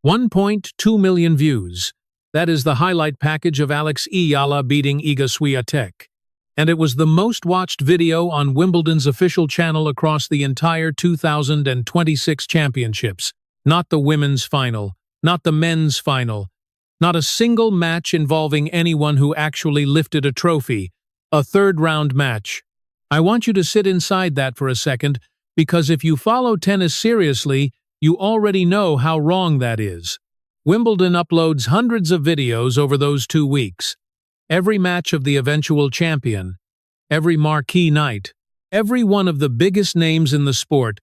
1.2 million views. That is the highlight package of Alex Eala beating Auger-Aliassime. And it was the most watched video on Wimbledon's official channel across the entire 2026 championships. Not the women's final, not the men's final, not a single match involving anyone who actually lifted a trophy, a third-round match. I want you to sit inside that for a second, because if you follow tennis seriously, you already know how wrong that is. Wimbledon uploads hundreds of videos over those 2 weeks. Every match of the eventual champion, every marquee night, every one of the biggest names in the sport,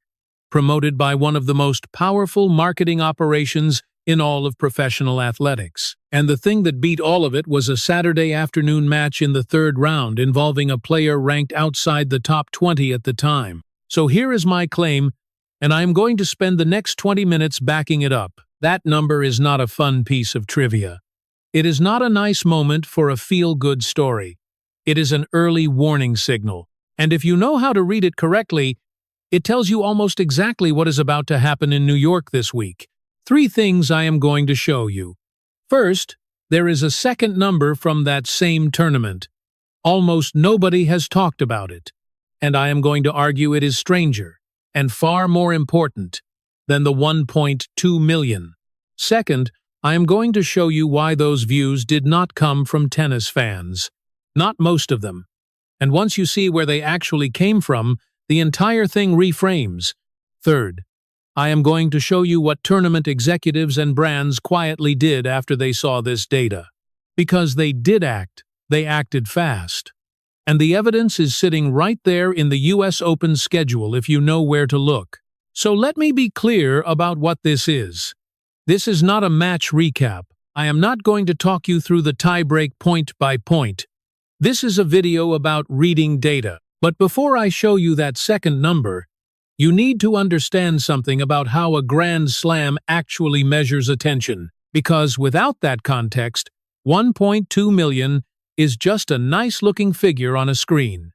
promoted by one of the most powerful marketing operations in all of professional athletics. And the thing that beat all of it was a Saturday afternoon match in the third round involving a player ranked outside the top 20 at the time. So here is my claim, and I am going to spend the next 20 minutes backing it up. That number is not a fun piece of trivia. It is not a nice moment for a feel-good story. It is an early warning signal. And if you know how to read it correctly, it tells you almost exactly what is about to happen in New York this week. 3 things I am going to show you. First, there is a second number from that same tournament. Almost nobody has talked about it. And I am going to argue it is stranger, and far more important, than the 1.2 million. Second, I am going to show you why those views did not come from tennis fans. Not most of them. And once you see where they actually came from, the entire thing reframes. Third, I am going to show you what tournament executives and brands quietly did after they saw this data. Because they did act, they acted fast. And the evidence is sitting right there in the US Open schedule if you know where to look. So let me be clear about what this is. This is not a match recap. I am not going to talk you through the tiebreak point by point. This is a video about reading data. But before I show you that second number, you need to understand something about how a Grand Slam actually measures attention. Because without that context, 1.2 million is just a nice-looking figure on a screen.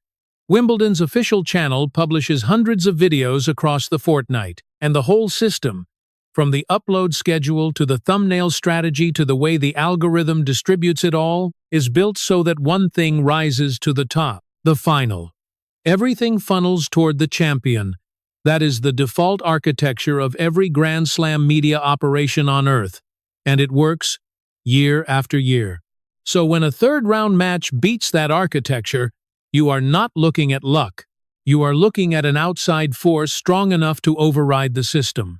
Wimbledon's official channel publishes hundreds of videos across the fortnight, and the whole system, from the upload schedule to the thumbnail strategy to the way the algorithm distributes it all, is built so that one thing rises to the top, the final. Everything funnels toward the champion. That is the default architecture of every Grand Slam media operation on Earth, and it works year after year. So when a third-round match beats that architecture, you are not looking at luck. You are looking at an outside force strong enough to override the system.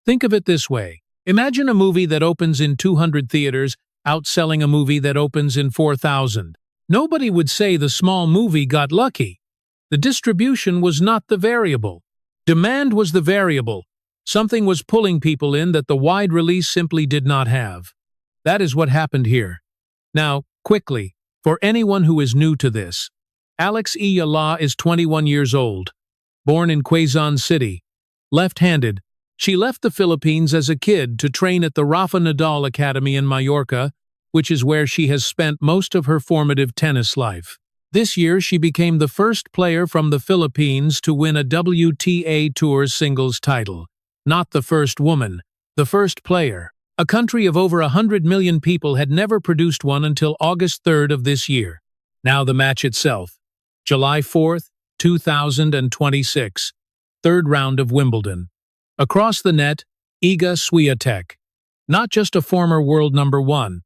Think of it this way. Imagine a movie that opens in 200 theaters, outselling a movie that opens in 4,000. Nobody would say the small movie got lucky. The distribution was not the variable. Demand was the variable. Something was pulling people in that the wide release simply did not have. That is what happened here. Now, quickly, for anyone who is new to this, Alex Eala is 21 years old, born in Quezon City. Left-handed, she left the Philippines as a kid to train at the Rafa Nadal Academy in Mallorca, which is where she has spent most of her formative tennis life. This year, she became the first player from the Philippines to win a WTA Tour singles title. Not the first woman, the first player. A country of over 100 million people had never produced one until August 3rd of this year. Now the match itself. July 4th, 2026. Third round of Wimbledon. Across the net, Iga Swiatek. Not just a former world number 1,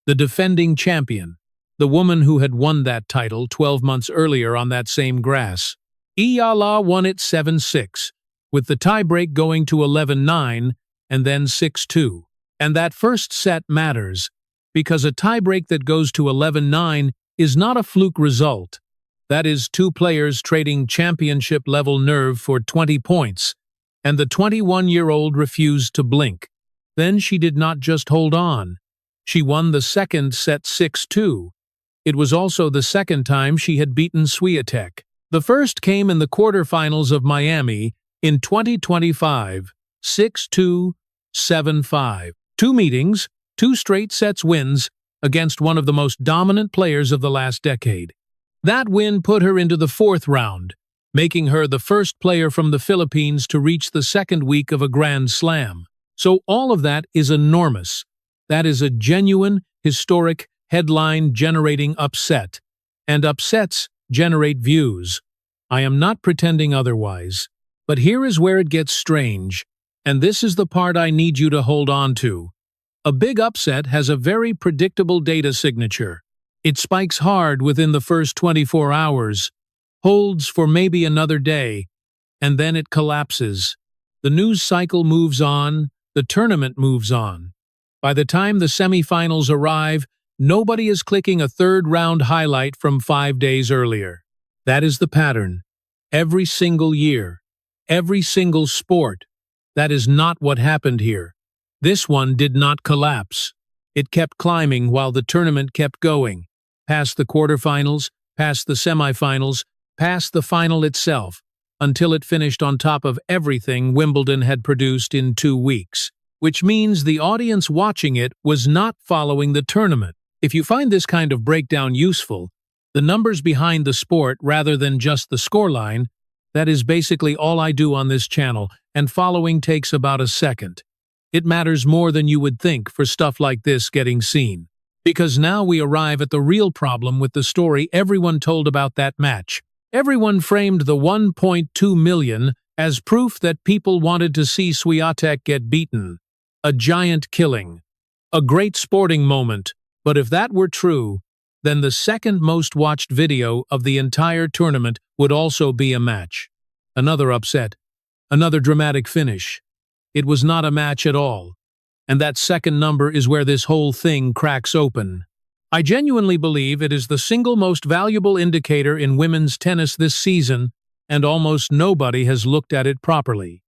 the defending champion. The woman who had won that title 12 months earlier on that same grass. Eala won it 7-6, with the tiebreak going to 11-9 and then 6-2. And that first set matters, because a tiebreak that goes to 11-9 is not a fluke result. That is 2 players trading championship-level nerve for 20 points, and the 21-year-old refused to blink. Then she did not just hold on. She won the second set 6-2. It was also the second time she had beaten Swiatek. The first came in the quarterfinals of Miami in 2025, 6-2, 7-5. 2 meetings, 2 straight sets wins against one of the most dominant players of the last decade. That win put her into the 4th round, making her the first player from the Philippines to reach the second week of a Grand Slam. So all of that is enormous. That is a genuine, historic, headline-generating upset. And upsets generate views. I am not pretending otherwise. But here is where it gets strange. And this is the part I need you to hold on to. A big upset has a very predictable data signature. It spikes hard within the first 24 hours, holds for maybe another day, and then it collapses. The news cycle moves on, the tournament moves on. By the time the semifinals arrive, nobody is clicking a third-round highlight from 5 days earlier. That is the pattern. Every single year. Every single sport. That is not what happened here. This one did not collapse. It kept climbing while the tournament kept going. Past the quarterfinals, past the semifinals, past the final itself, until it finished on top of everything Wimbledon had produced in 2 weeks. Which means the audience watching it was not following the tournament. If you find this kind of breakdown useful, the numbers behind the sport rather than just the scoreline, that is basically all I do on this channel, and following takes about a second. It matters more than you would think for stuff like this getting seen. Because now we arrive at the real problem with the story everyone told about that match. Everyone framed the 1.2 million as proof that people wanted to see Swiatek get beaten. A giant killing. A great sporting moment, but if that were true, then the second most watched video of the entire tournament would also be a match. Another upset. Another dramatic finish. It was not a match at all. And that second number is where this whole thing cracks open. I genuinely believe it is the single most valuable indicator in women's tennis this season, and almost nobody has looked at it properly.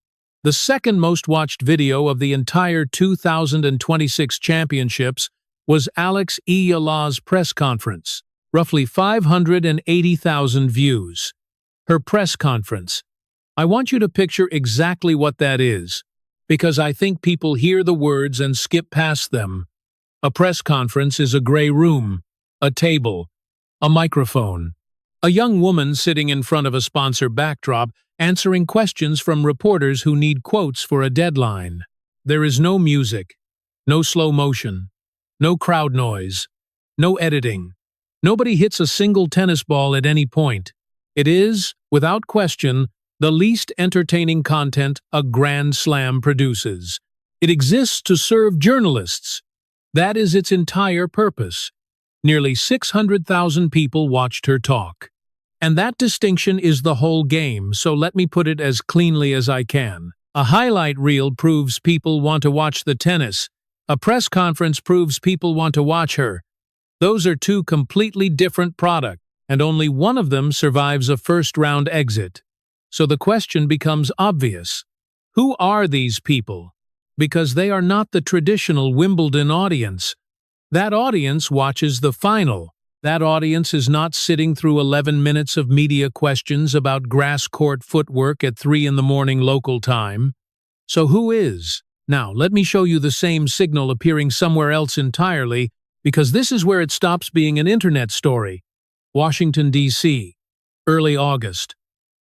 The second most watched video of the entire 2026 championships was Alex Eala's press conference, roughly 580,000 views. Her press conference. I want you to picture exactly what that is, because I think people hear the words and skip past them. A press conference is a gray room, a table, a microphone, a young woman sitting in front of a sponsor backdrop answering questions from reporters who need quotes for a deadline. There is no music, no slow motion, no crowd noise, no editing. Nobody hits a single tennis ball at any point. It is, without question, the least entertaining content a Grand Slam produces. It exists to serve journalists. That is its entire purpose. Nearly 600,000 people watched her talk. And that distinction is the whole game, so let me put it as cleanly as I can. A highlight reel proves people want to watch the tennis. A press conference proves people want to watch her. Those are two completely different products, and only one of them survives a first-round exit. So the question becomes obvious. Who are these people? Because they are not the traditional Wimbledon audience. That audience watches the final. That audience is not sitting through 11 minutes of media questions about grass court footwork at 3 in the morning local time. So who is? Now, let me show you the same signal appearing somewhere else entirely, because this is where it stops being an internet story. Washington, D.C. Early August.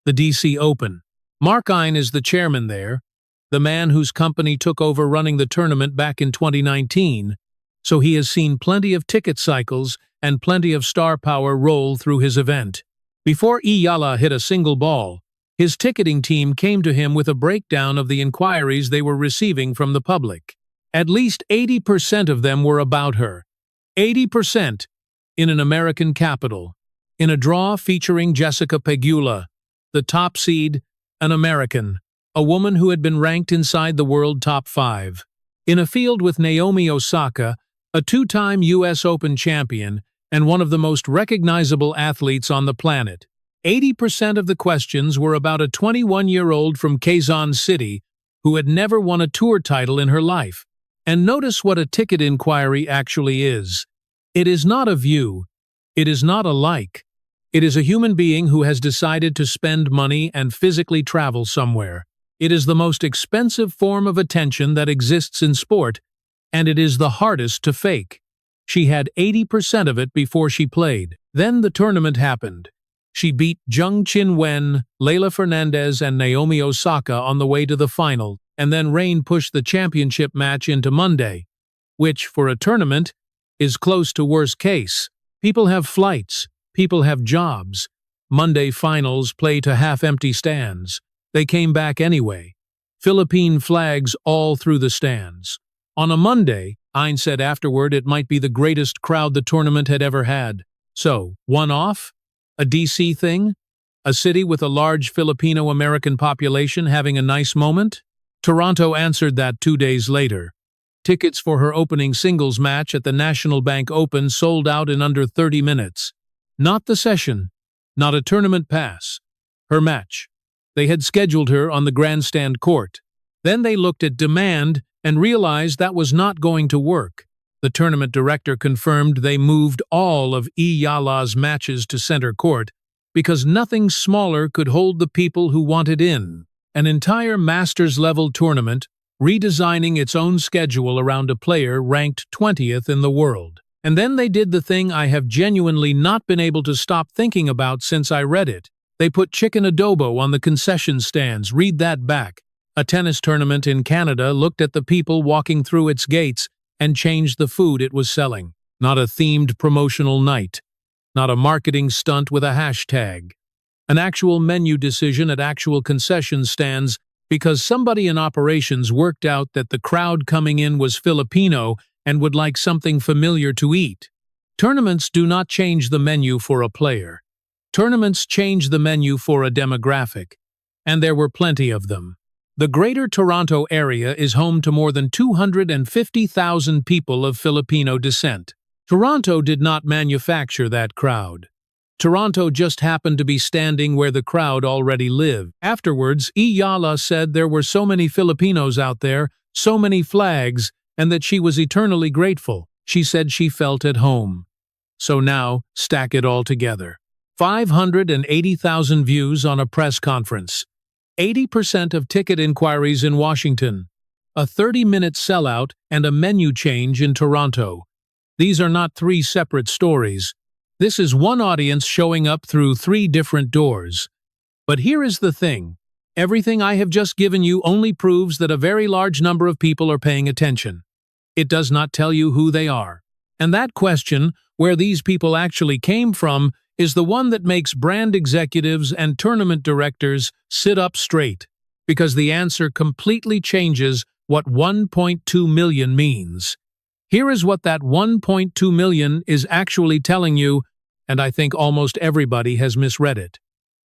The D.C. Open. Mark Ein is the chairman there, the man whose company took over running the tournament back in 2019, so he has seen plenty of ticket cycles and plenty of star power roll through his event. Before Eala hit a single ball, his ticketing team came to him with a breakdown of the inquiries they were receiving from the public. At least 80% of them were about her. 80% in an American capital. In a draw featuring Jessica Pegula, the top seed, an American, a woman who had been ranked inside the world top 5. In a field with Naomi Osaka, a 2-time U.S. Open champion and one of the most recognizable athletes on the planet. 80% of the questions were about a 21-year-old from Quezon City who had never won a tour title in her life. And notice what a ticket inquiry actually is. It is not a view. It is not a like. It is a human being who has decided to spend money and physically travel somewhere. It is the most expensive form of attention that exists in sport, and it is the hardest to fake. She had 80% of it before she played. Then the tournament happened. She beat Zheng Qinwen, Leylah Fernandez, and Naomi Osaka on the way to the final, and then rain pushed the championship match into Monday, which, for a tournament, is close to worst case. People have flights, people have jobs. Monday finals play to half-empty stands. They came back anyway. Philippine flags all through the stands. On a Monday, Ein said afterward it might be the greatest crowd the tournament had ever had. So, one-off? A DC thing? A city with a large Filipino-American population having a nice moment? Toronto answered that 2 days later. Tickets for her opening singles match at the National Bank Open sold out in under 30 minutes. Not the session, not a tournament pass. Her match. They had scheduled her on the grandstand court. Then they looked at demand and realized that was not going to work. The tournament director confirmed they moved all of Eala's matches to center court because nothing smaller could hold the people who wanted in. An entire Masters-level tournament, redesigning its own schedule around a player ranked 20th in the world. And then they did the thing I have genuinely not been able to stop thinking about since I read it. They put chicken adobo on the concession stands. Read that back. A tennis tournament in Canada looked at the people walking through its gates and changed the food it was selling. Not a themed promotional night. Not a marketing stunt with a hashtag. An actual menu decision at actual concession stands because somebody in operations worked out that the crowd coming in was Filipino and would like something familiar to eat. Tournaments do not change the menu for a player. Tournaments change the menu for a demographic, and there were plenty of them. The Greater Toronto Area is home to more than 250,000 people of Filipino descent. Toronto did not manufacture that crowd. Toronto just happened to be standing where the crowd already lived. Afterwards, Eala said there were so many Filipinos out there, so many flags, and that she was eternally grateful. She said she felt at home. So now, stack it all together. 580,000 views on a press conference. 80% of ticket inquiries in Washington. A 30-minute sellout and a menu change in Toronto. These are not three separate stories. This is one audience showing up through three different doors. But here is the thing. Everything I have just given you only proves that a very large number of people are paying attention. It does not tell you who they are. And that question, where these people actually came from, is the one that makes brand executives and tournament directors sit up straight, because the answer completely changes what 1.2 million means. Here is what that 1.2 million is actually telling you, and I think almost everybody has misread it.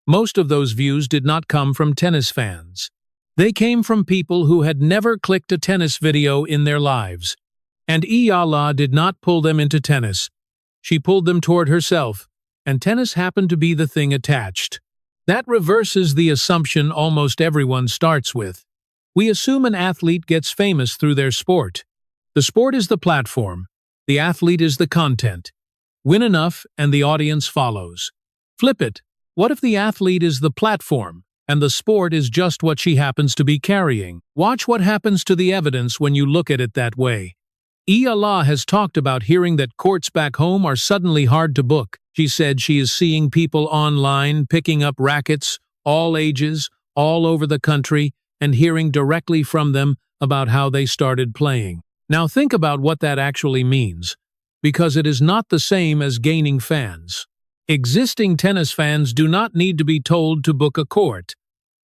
Most of those views did not come from tennis fans. They came from people who had never clicked a tennis video in their lives. And Eala did not pull them into tennis. She pulled them toward herself, and tennis happened to be the thing attached. That reverses the assumption almost everyone starts with. We assume an athlete gets famous through their sport. The sport is the platform. The athlete is the content. Win enough, and the audience follows. Flip it. What if the athlete is the platform, and the sport is just what she happens to be carrying? Watch what happens to the evidence when you look at it that way. Eala has talked about hearing that courts back home are suddenly hard to book. She said she is seeing people online picking up rackets, all ages, all over the country, and hearing directly from them about how they started playing. Now think about what that actually means, because it is not the same as gaining fans. Existing tennis fans do not need to be told to book a court.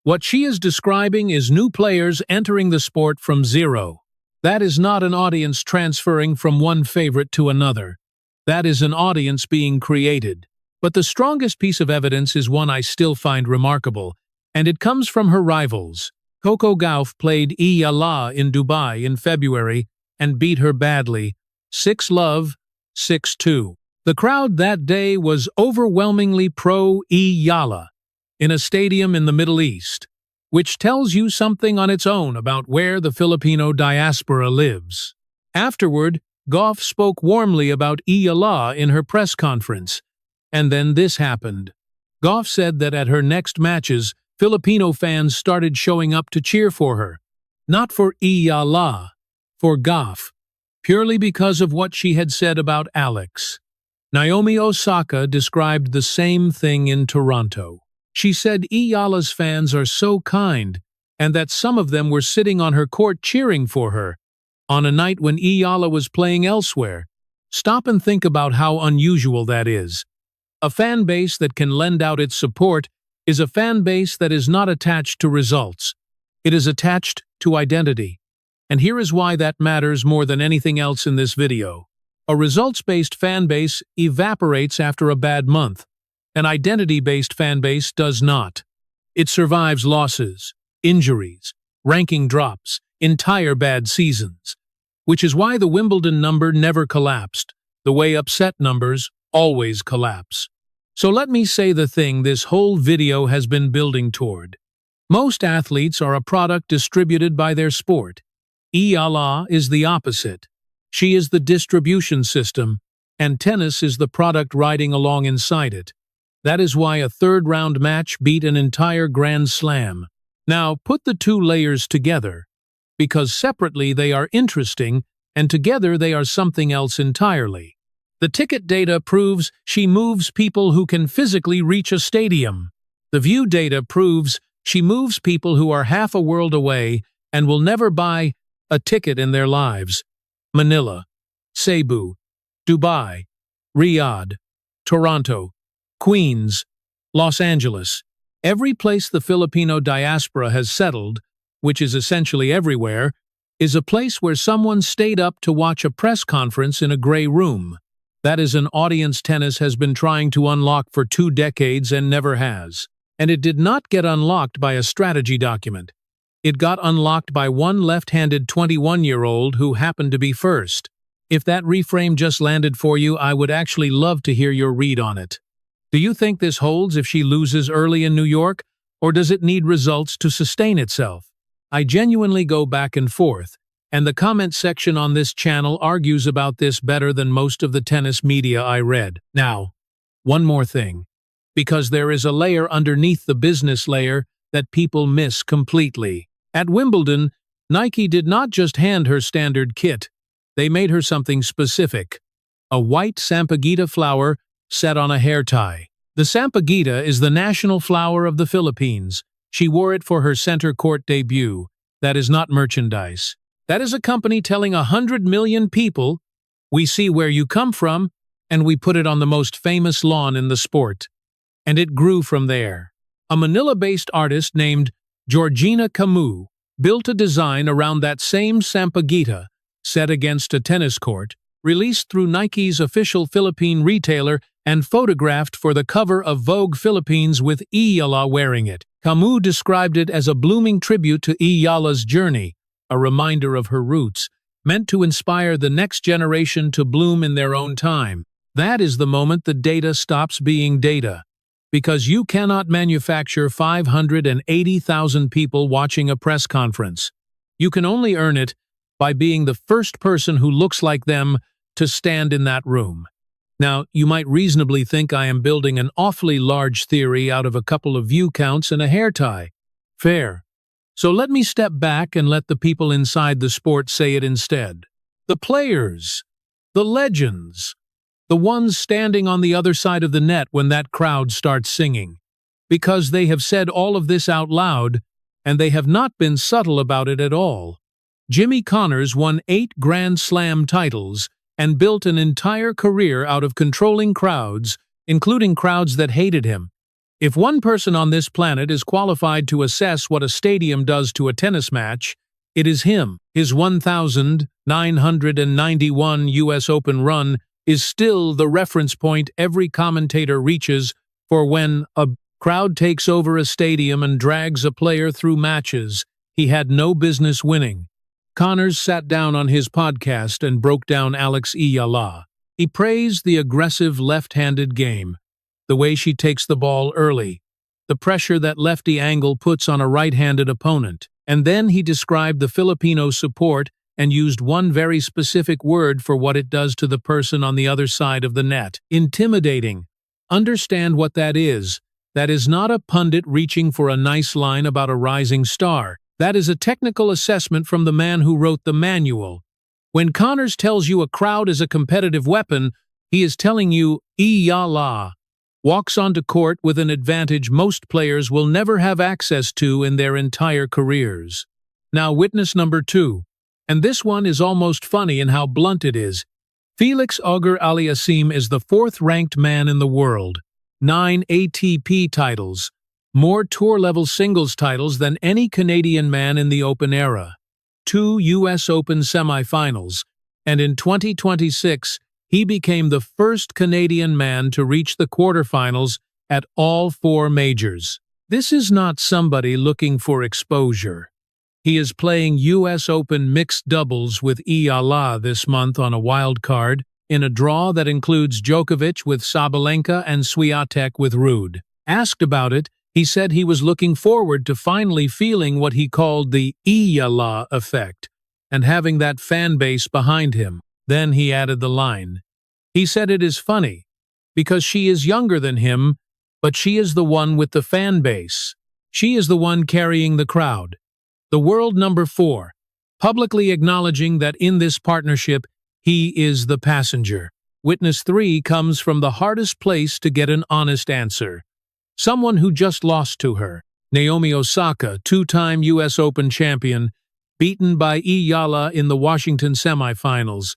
What she is describing is new players entering the sport from zero. That is not an audience transferring from one favorite to another. That is an audience being created. But the strongest piece of evidence is one I still find remarkable, and it comes from her rivals. Coco Gauff played Eala in Dubai in February and beat her badly, 6-love, 6-2. The crowd that day was overwhelmingly pro-Eala in a stadium in the Middle East, which tells you something on its own about where the Filipino diaspora lives. Afterward, Gauff spoke warmly about Eala in her press conference, and then this happened. Gauff said that at her next matches, Filipino fans started showing up to cheer for her. Not for Eala, for Gauff, purely because of what she had said about Alex. Naomi Osaka described the same thing in Toronto. She said Eala's fans are so kind, and that some of them were sitting on her court cheering for her, on a night when Eala was playing elsewhere. Stop and think about how unusual that is. A fan base that can lend out its support is a fan base that is not attached to results. It is attached to identity. And here is why that matters more than anything else in this video. A results-based fan base evaporates after a bad month. An identity-based fan base does not. It survives losses, injuries, ranking drops, entire bad seasons. Which is why the Wimbledon number never collapsed, the way upset numbers always collapse. So let me say the thing this whole video has been building toward. Most athletes are a product distributed by their sport. Eala is the opposite. She is the distribution system, and tennis is the product riding along inside it. That is why a third-round match beat an entire Grand Slam. Now, put the two layers together, because separately they are interesting, and together they are something else entirely. The ticket data proves she moves people who can physically reach a stadium. The view data proves she moves people who are half a world away and will never buy a ticket in their lives. Manila, Cebu, Dubai, Riyadh, Toronto, Queens, Los Angeles. Every place the Filipino diaspora has settled, which is essentially everywhere, is a place where someone stayed up to watch a press conference in a gray room. That is an audience tennis has been trying to unlock for 2 decades and never has. And it did not get unlocked by a strategy document. It got unlocked by one left-handed 21-year-old who happened to be first. If that reframe just landed for you, I would actually love to hear your read on it. Do you think this holds if she loses early in New York, or does it need results to sustain itself? I genuinely go back and forth, and the comment section on this channel argues about this better than most of the tennis media I read. Now, one more thing, because there is a layer underneath the business layer that people miss completely. At Wimbledon, Nike did not just hand her standard kit, they made her something specific. A white sampaguita flower set on a hair tie. The sampaguita is the national flower of the Philippines. She wore it for her center court debut. That is not merchandise. That is a company telling 100 million people, we see where you come from, and we put it on the most famous lawn in the sport. And it grew from there. A Manila-based artist named Georgina Camus built a design around that same sampaguita, set against a tennis court, released through Nike's official Philippine retailer and photographed for the cover of Vogue Philippines with Eala wearing it. Camus described it as a blooming tribute to Eala's journey, a reminder of her roots, meant to inspire the next generation to bloom in their own time. That is the moment the data stops being data. Because you cannot manufacture 580,000 people watching a press conference. You can only earn it by being the first person who looks like them to stand in that room. Now, you might reasonably think I am building an awfully large theory out of a couple of view counts and a hair tie. Fair. So let me step back and let the people inside the sport say it instead. The players, the legends, the ones standing on the other side of the net when that crowd starts singing. Because they have said all of this out loud, and they have not been subtle about it at all. Jimmy Connors won 8 Grand Slam titles and built an entire career out of controlling crowds, including crowds that hated him. If one person on this planet is qualified to assess what a stadium does to a tennis match, it is him. His 1,991 U.S. Open run is still the reference point every commentator reaches for when a crowd takes over a stadium and drags a player through matches he had no business winning. Connors sat down on his podcast and broke down Alex Eala. He praised the aggressive left-handed game, the way she takes the ball early, the pressure that lefty angle puts on a right-handed opponent, and then he described the Filipino support and used one very specific word for what it does to the person on the other side of the net. Intimidating. Understand what that is. That is not a pundit reaching for a nice line about a rising star. That is a technical assessment from the man who wrote the manual. When Connors tells you a crowd is a competitive weapon, he is telling you, Eala, walks onto court with an advantage most players will never have access to in their entire careers. Now witness number 2. And this one is almost funny in how blunt it is. Felix Auger-Aliassime is the 4th-ranked man in the world. 9 ATP titles. More tour-level singles titles than any Canadian man in the Open era. 2 U.S. Open semifinals. And in 2026, he became the first Canadian man to reach the quarterfinals at all 4 majors. This is not somebody looking for exposure. He is playing U.S. Open mixed doubles with Eala this month on a wild card, in a draw that includes Djokovic with Sabalenka and Swiatek with Ruud. Asked about it, he said he was looking forward to finally feeling what he called the Eala effect, and having that fan base behind him. Then he added the line. He said it is funny, because she is younger than him, but she is the one with the fan base. She is the one carrying the crowd. The world number 4, publicly acknowledging that in this partnership, he is the passenger. Witness 3 comes from the hardest place to get an honest answer. Someone who just lost to her. Naomi Osaka, 2-time U.S. Open champion, beaten by Eala in the Washington semifinals.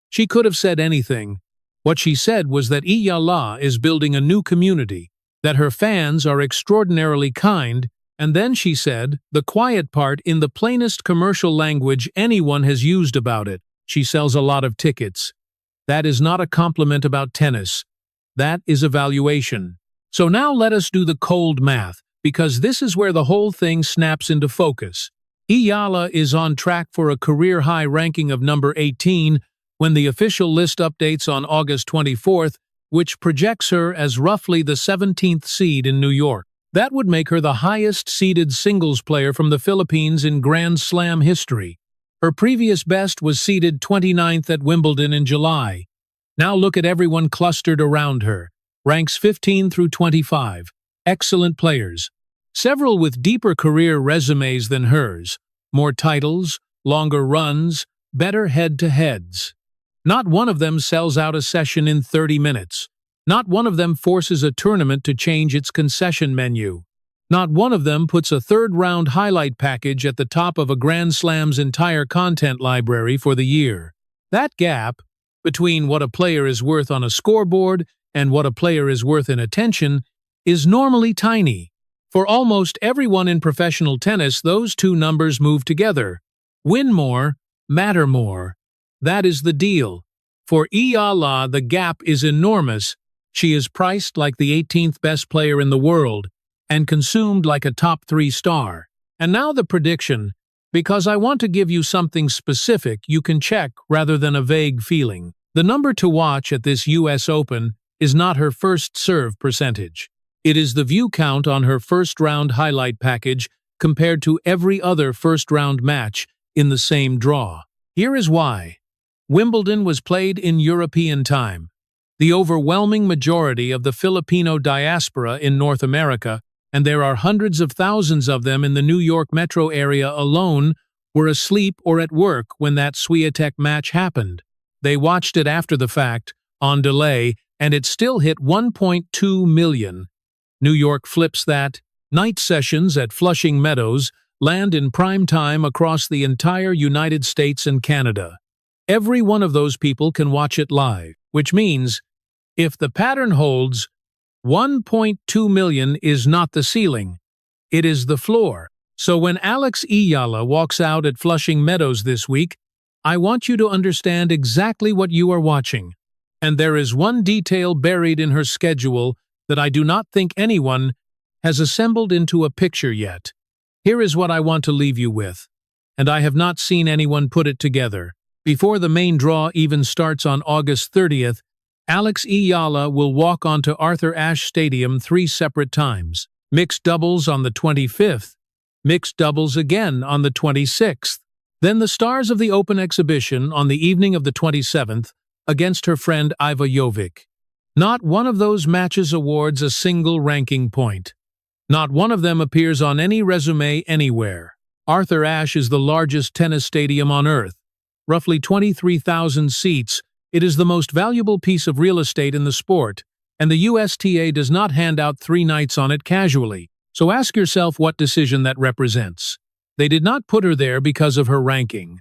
She could have said anything. What she said was that Eala is building a new community, that her fans are extraordinarily kind, and then she said, the quiet part in the plainest commercial language anyone has used about it. She sells a lot of tickets. That is not a compliment about tennis. That is evaluation. So now let us do the cold math, because this is where the whole thing snaps into focus. Eala is on track for a career-high ranking of number 18 when the official list updates on August 24th, which projects her as roughly the 17th seed in New York. That would make her the highest-seeded singles player from the Philippines in Grand Slam history. Her previous best was seeded 29th at Wimbledon in July. Now look at everyone clustered around her. Ranks 15 through 25. Excellent players. Several with deeper career resumes than hers. More titles, longer runs, better head-to-heads. Not one of them sells out a session in 30 minutes. Not one of them forces a tournament to change its concession menu. Not one of them puts a third-round highlight package at the top of a Grand Slam's entire content library for the year. That gap between what a player is worth on a scoreboard and what a player is worth in attention is normally tiny. For almost everyone in professional tennis, those two numbers move together. Win more, matter more. That is the deal. For Eala, the gap is enormous. She is priced like the 18th best player in the world and consumed like a top 3 star. And now the prediction, because I want to give you something specific you can check rather than a vague feeling. The number to watch at this U.S. Open is not her first serve percentage. It is the view count on her first-round highlight package compared to every other first-round match in the same draw. Here is why. Wimbledon was played in European time. The overwhelming majority of the Filipino diaspora in North America, and there are hundreds of thousands of them in the New York metro area alone, were asleep or at work when that Swiatek match happened. They watched it after the fact, on delay, and it still hit 1.2 million. New York flips that. Night sessions at Flushing Meadows land in prime time across the entire United States and Canada. Every one of those people can watch it live, which means, if the pattern holds, 1.2 million is not the ceiling, it is the floor. So when Alex Eala walks out at Flushing Meadows this week, I want you to understand exactly what you are watching. And there is one detail buried in her schedule that I do not think anyone has assembled into a picture yet. Here is what I want to leave you with, and I have not seen anyone put it together. Before the main draw even starts on August 30th, Alex Eala will walk onto Arthur Ashe Stadium 3 separate times. Mixed doubles on the 25th, mixed doubles again on the 26th. Then the stars of the Open exhibition on the evening of the 27th against her friend Iva Jovic. Not one of those matches awards a single ranking point. Not one of them appears on any resume anywhere. Arthur Ashe is the largest tennis stadium on Earth. Roughly 23,000 seats, it is the most valuable piece of real estate in the sport, and the USTA does not hand out 3 nights on it casually, so ask yourself what decision that represents. They did not put her there because of her ranking.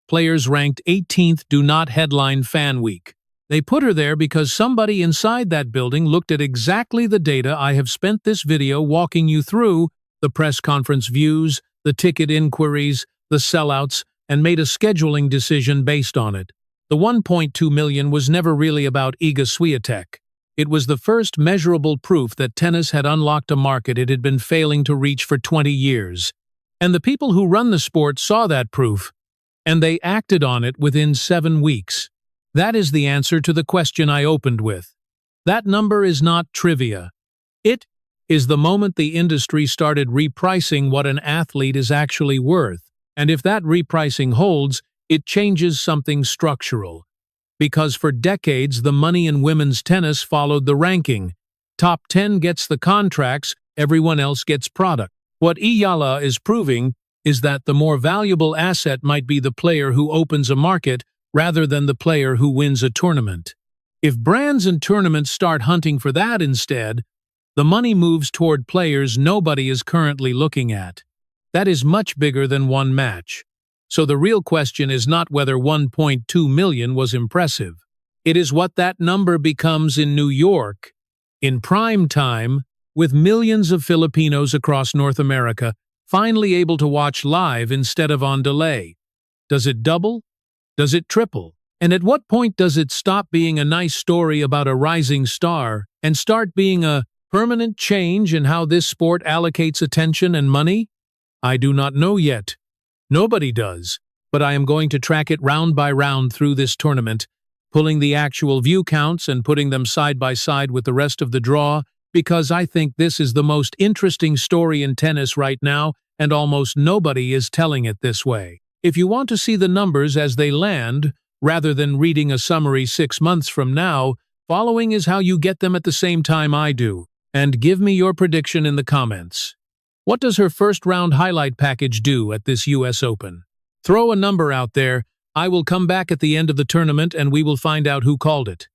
Players ranked 18th do not headline Fan Week. They put her there because somebody inside that building looked at exactly the data I have spent this video walking you through, the press conference views, the ticket inquiries, the sellouts, and made a scheduling decision based on it. The 1.2 million was never really about Iga Swiatek. It was the first measurable proof that tennis had unlocked a market it had been failing to reach for 20 years. And the people who run the sport saw that proof, and they acted on it within 7 weeks. That is the answer to the question I opened with. That number is not trivia. It is the moment the industry started repricing what an athlete is actually worth. And if that repricing holds, it changes something structural. Because for decades, the money in women's tennis followed the ranking. Top 10 gets the contracts, everyone else gets product. What Eala is proving is that the more valuable asset might be the player who opens a market rather than the player who wins a tournament. If brands and tournaments start hunting for that instead, the money moves toward players nobody is currently looking at. That is much bigger than one match. So the real question is not whether 1.2 million was impressive. It is what that number becomes in New York, in prime time, with millions of Filipinos across North America finally able to watch live instead of on delay. Does it double? Does it triple? And at what point does it stop being a nice story about a rising star and start being a permanent change in how this sport allocates attention and money? I do not know yet. Nobody does, but I am going to track it round by round through this tournament, pulling the actual view counts and putting them side by side with the rest of the draw, because I think this is the most interesting story in tennis right now, and almost nobody is telling it this way. If you want to see the numbers as they land, rather than reading a summary 6 months from now, following is how you get them at the same time I do. And give me your prediction in the comments. What does her first round highlight package do at this US Open? Throw a number out there. I will come back at the end of the tournament and we will find out who called it.